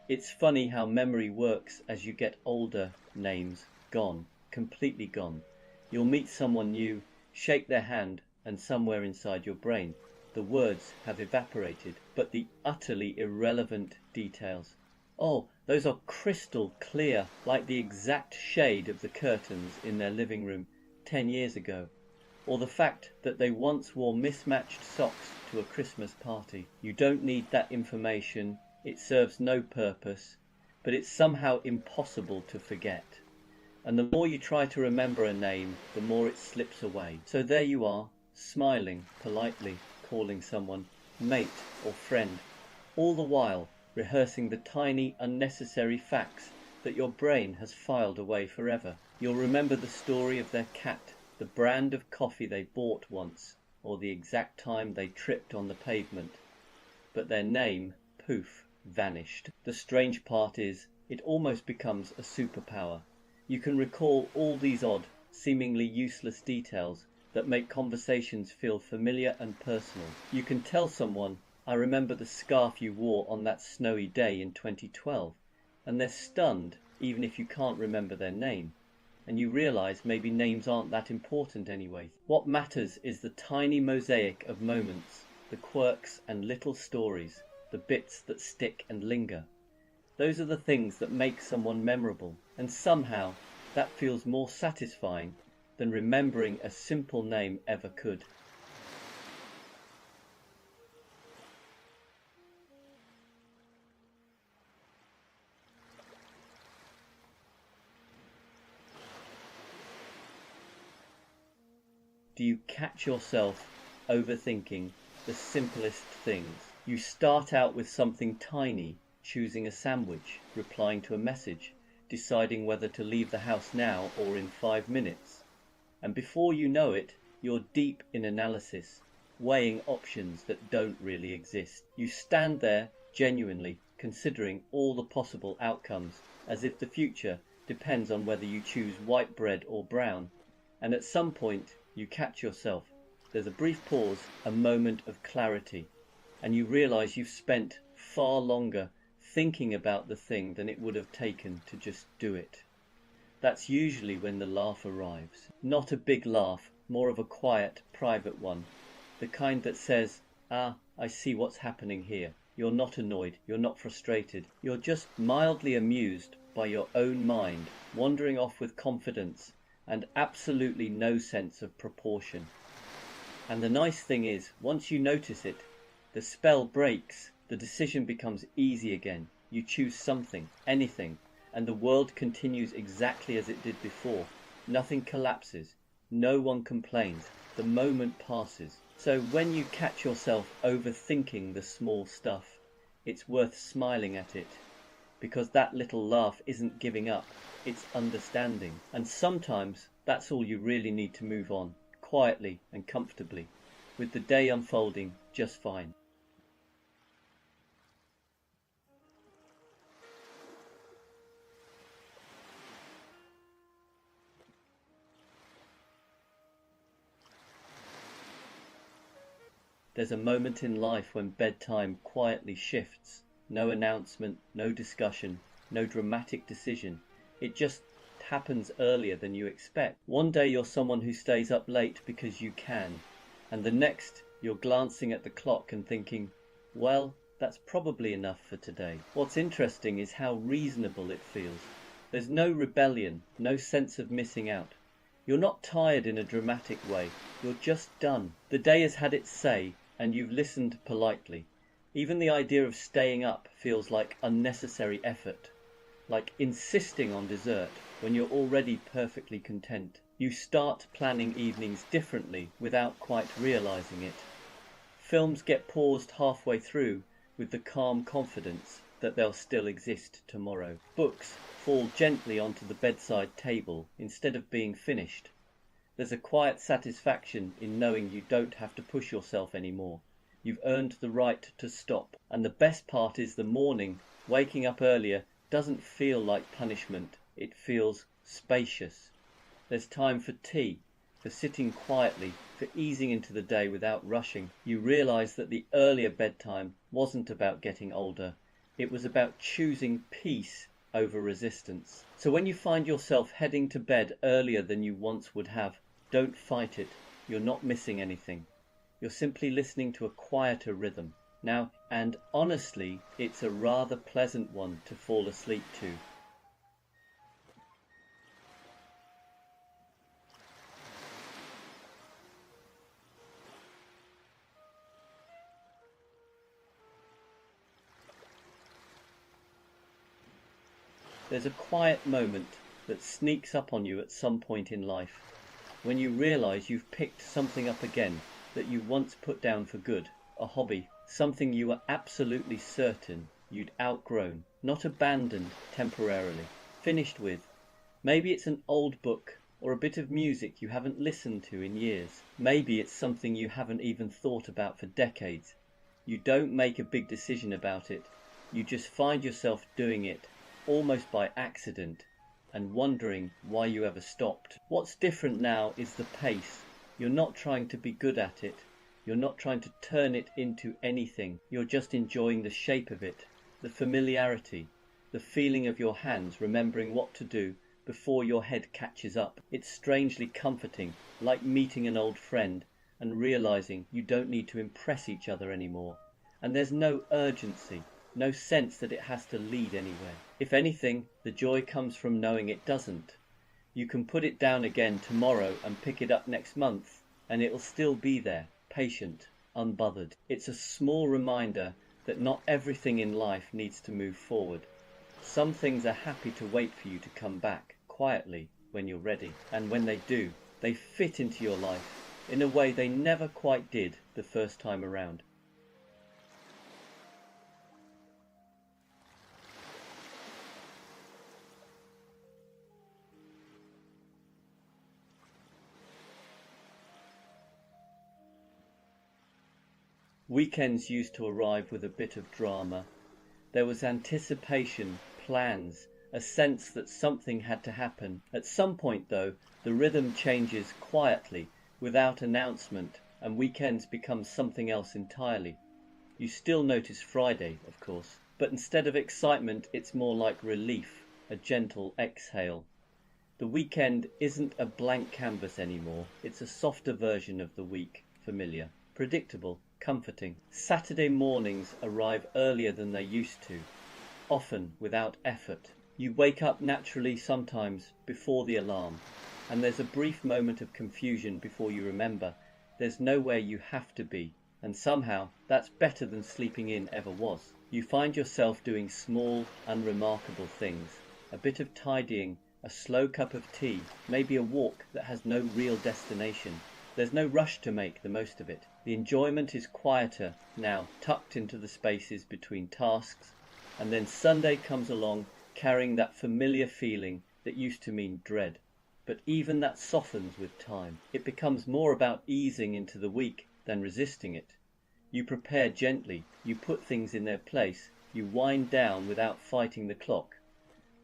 It's funny how memory works as you get older. Names gone, completely gone. You'll meet someone new, shake their hand, and somewhere inside your brain the words have evaporated, but the utterly irrelevant details. Oh, those are crystal clear, like the exact shade of the curtains in their living room 10 years ago, or the fact that they once wore mismatched socks to a Christmas party. You don't need that information, it serves no purpose, but it's somehow impossible to forget. And the more you try to remember a name, the more it slips away. So there you are, smiling, politely calling someone mate or friend, all the while rehearsing the tiny, unnecessary facts that your brain has filed away forever. You'll remember the story of their cat, the brand of coffee they bought once, or the exact time they tripped on the pavement. But their name, poof, vanished. The strange part is, it almost becomes a superpower. You can recall all these odd, seemingly useless details that make conversations feel familiar and personal. You can tell someone, I remember the scarf you wore on that snowy day in 2012, and they're stunned even if you can't remember their name. And you realize maybe names aren't that important anyway. What matters is the tiny mosaic of moments, the quirks and little stories, the bits that stick and linger. Those are the things that make someone memorable, and somehow that feels more satisfying than remembering a simple name ever could. Do you catch yourself overthinking the simplest things? You start out with something tiny, choosing a sandwich, replying to a message, deciding whether to leave the house now or in 5 minutes. And before you know it, you're deep in analysis, weighing options that don't really exist. You stand there genuinely considering all the possible outcomes, as if the future depends on whether you choose white bread or brown. And at some point, you catch yourself. There's a brief pause, a moment of clarity, and you realize you've spent far longer thinking about the thing than it would have taken to just do it. That's usually when the laugh arrives. Not a big laugh, more of a quiet, private one. The kind that says, I see what's happening here. You're not annoyed, you're not frustrated. You're just mildly amused by your own mind, wandering off with confidence and absolutely no sense of proportion. And the nice thing is, once you notice it, the spell breaks, the decision becomes easy again. You choose something, anything, and the world continues exactly as it did before. Nothing collapses, no one complains, the moment passes. So when you catch yourself overthinking the small stuff, it's worth smiling at it, because that little laugh isn't giving up, it's understanding. And sometimes that's all you really need to move on, quietly and comfortably, with the day unfolding just fine. There's a moment in life when bedtime quietly shifts. No announcement, no discussion, no dramatic decision. It just happens earlier than you expect. One day you're someone who stays up late because you can, and the next you're glancing at the clock and thinking, well, that's probably enough for today. What's interesting is how reasonable it feels. There's no rebellion, no sense of missing out. You're not tired in a dramatic way, you're just done. The day has had its say, and you've listened politely. Even the idea of staying up feels like unnecessary effort, like insisting on dessert when you're already perfectly content. You start planning evenings differently without quite realizing it. Films get paused halfway through with the calm confidence that they'll still exist tomorrow. Books fall gently onto the bedside table instead of being finished. There's a quiet satisfaction in knowing you don't have to push yourself anymore. You've earned the right to stop. And the best part is the morning, waking up earlier, doesn't feel like punishment. It feels spacious. There's time for tea, for sitting quietly, for easing into the day without rushing. You realize that the earlier bedtime wasn't about getting older. It was about choosing peace over resistance. So when you find yourself heading to bed earlier than you once would have, don't fight it. You're not missing anything. You're simply listening to a quieter rhythm. Now, and honestly, it's a rather pleasant one to fall asleep to. There's a quiet moment that sneaks up on you at some point in life, when you realize you've picked something up again that you once put down for good, a hobby, something you were absolutely certain you'd outgrown, not abandoned temporarily, finished with. Maybe it's an old book or a bit of music you haven't listened to in years. Maybe it's something you haven't even thought about for decades. You don't make a big decision about it. You just find yourself doing it, almost by accident, and wondering why you ever stopped. What's different now is the pace. You're not trying to be good at it. You're not trying to turn it into anything. You're just enjoying the shape of it, the familiarity, the feeling of your hands remembering what to do before your head catches up. It's strangely comforting, like meeting an old friend and realizing you don't need to impress each other anymore. And there's no urgency, no sense that it has to lead anywhere. If anything, the joy comes from knowing it doesn't. You can put it down again tomorrow and pick it up next month, and it'll still be there, patient, unbothered. It's a small reminder that not everything in life needs to move forward. Some things are happy to wait for you to come back, quietly, when you're ready. And when they do, they fit into your life in a way they never quite did the first time around. Weekends used to arrive with a bit of drama. There was anticipation, plans, a sense that something had to happen. At some point, though, the rhythm changes quietly, without announcement, and weekends become something else entirely. You still notice Friday, of course, but instead of excitement, it's more like relief, a gentle exhale. The weekend isn't a blank canvas anymore. It's a softer version of the week, familiar, predictable, comforting. Saturday mornings arrive earlier than they used to, often without effort. You wake up naturally sometimes before the alarm, and there's a brief moment of confusion before you remember there's nowhere you have to be, and somehow that's better than sleeping in ever was. You find yourself doing small, unremarkable things, a bit of tidying, a slow cup of tea, maybe a walk that has no real destination. There's no rush to make the most of it. The enjoyment is quieter now, tucked into the spaces between tasks, and then Sunday comes along carrying that familiar feeling that used to mean dread. But even that softens with time. It becomes more about easing into the week than resisting it. You prepare gently, you put things in their place, you wind down without fighting the clock.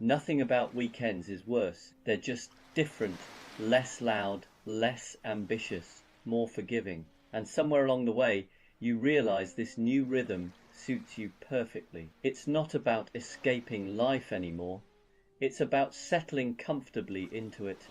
Nothing about weekends is worse. They're just different, less loud, less ambitious, more forgiving. And somewhere along the way, you realize this new rhythm suits you perfectly. It's not about escaping life anymore. It's about settling comfortably into it.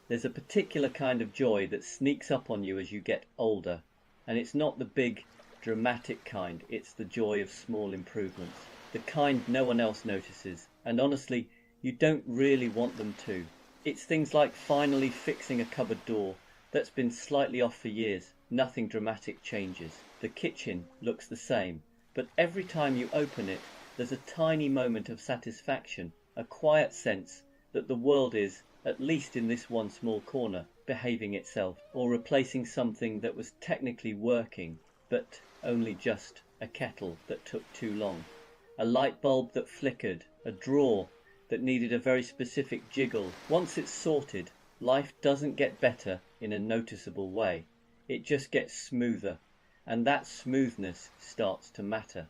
There's a particular kind of joy that sneaks up on you as you get older, and it's not the big, dramatic kind. It's the joy of small improvements, the kind no one else notices, and honestly, you don't really want them to. It's things like finally fixing a cupboard door that's been slightly off for years. Nothing dramatic changes. The kitchen looks the same, but every time you open it, there's a tiny moment of satisfaction, a quiet sense that the world is, at least in this one small corner, behaving itself, or replacing something that was technically working, but only just a kettle that took too long, a light bulb that flickered, a drawer that needed a very specific jiggle. Once it's sorted, life doesn't get better in a noticeable way. It just gets smoother, and that smoothness starts to matter.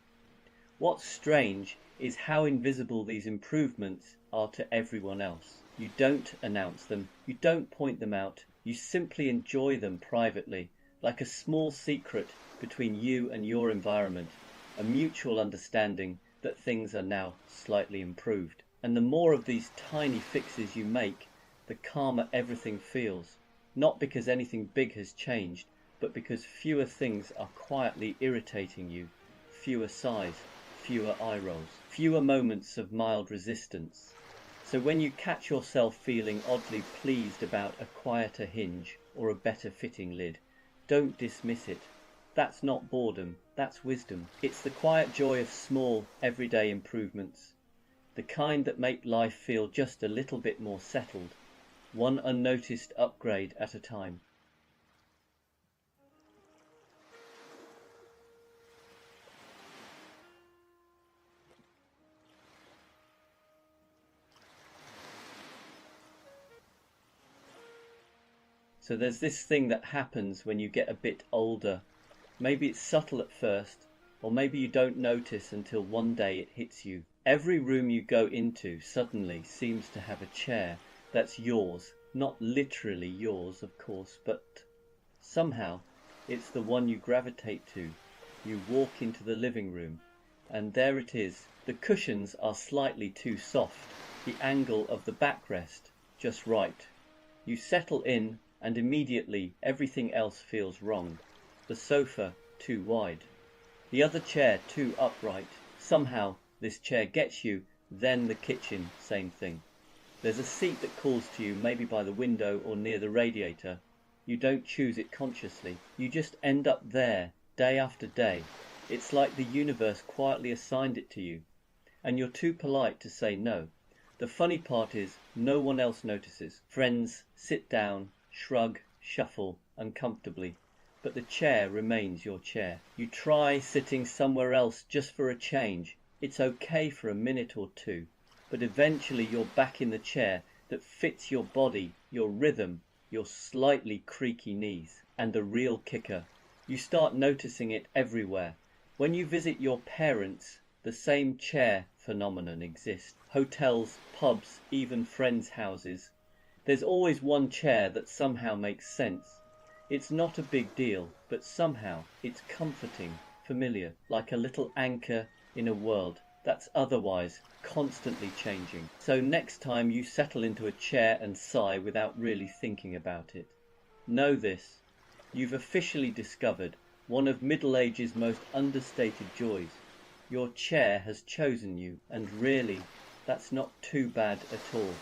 What's strange is how invisible these improvements are to everyone else. You don't announce them, you don't point them out, you simply enjoy them privately, like a small secret between you and your environment, a mutual understanding that things are now slightly improved. And the more of these tiny fixes you make, the calmer everything feels, not because anything big has changed, but because fewer things are quietly irritating you, fewer sighs, fewer eye rolls, fewer moments of mild resistance. So when you catch yourself feeling oddly pleased about a quieter hinge or a better fitting lid, don't dismiss it. That's not boredom, that's wisdom. It's the quiet joy of small, everyday improvements, the kind that make life feel just a little bit more settled, one unnoticed upgrade at a time. So there's this thing that happens when you get a bit older. Maybe it's subtle at first, or maybe you don't notice until one day it hits you. Every room you go into suddenly seems to have a chair that's yours, not literally yours, of course, but somehow it's the one you gravitate to. You walk into the living room, and there it is. The cushions are slightly too soft, the angle of the backrest just right. You settle in, and immediately everything else feels wrong. The sofa too wide, the other chair too upright. Somehow this chair gets you, then the kitchen, same thing. There's a seat that calls to you, maybe by the window or near the radiator. You don't choose it consciously, you just end up there, day after day. It's like the universe quietly assigned it to you, and you're too polite to say no. The funny part is, no one else notices. Friends sit down, shrug, shuffle uncomfortably, but the chair remains your chair. You try sitting somewhere else just for a change. It's okay for a minute or two, but eventually you're back in the chair that fits your body, your rhythm, your slightly creaky knees. And the real kicker, you start noticing it everywhere. When you visit your parents, the same chair phenomenon exists. Hotels, pubs, even friends' houses. There's always one chair that somehow makes sense. It's not a big deal, but somehow it's comforting, familiar, like a little anchor in a world that's otherwise constantly changing. So next time you settle into a chair and sigh without really thinking about it, know this: you've officially discovered one of middle age's most understated joys. Your chair has chosen you, and really, that's not too bad at all.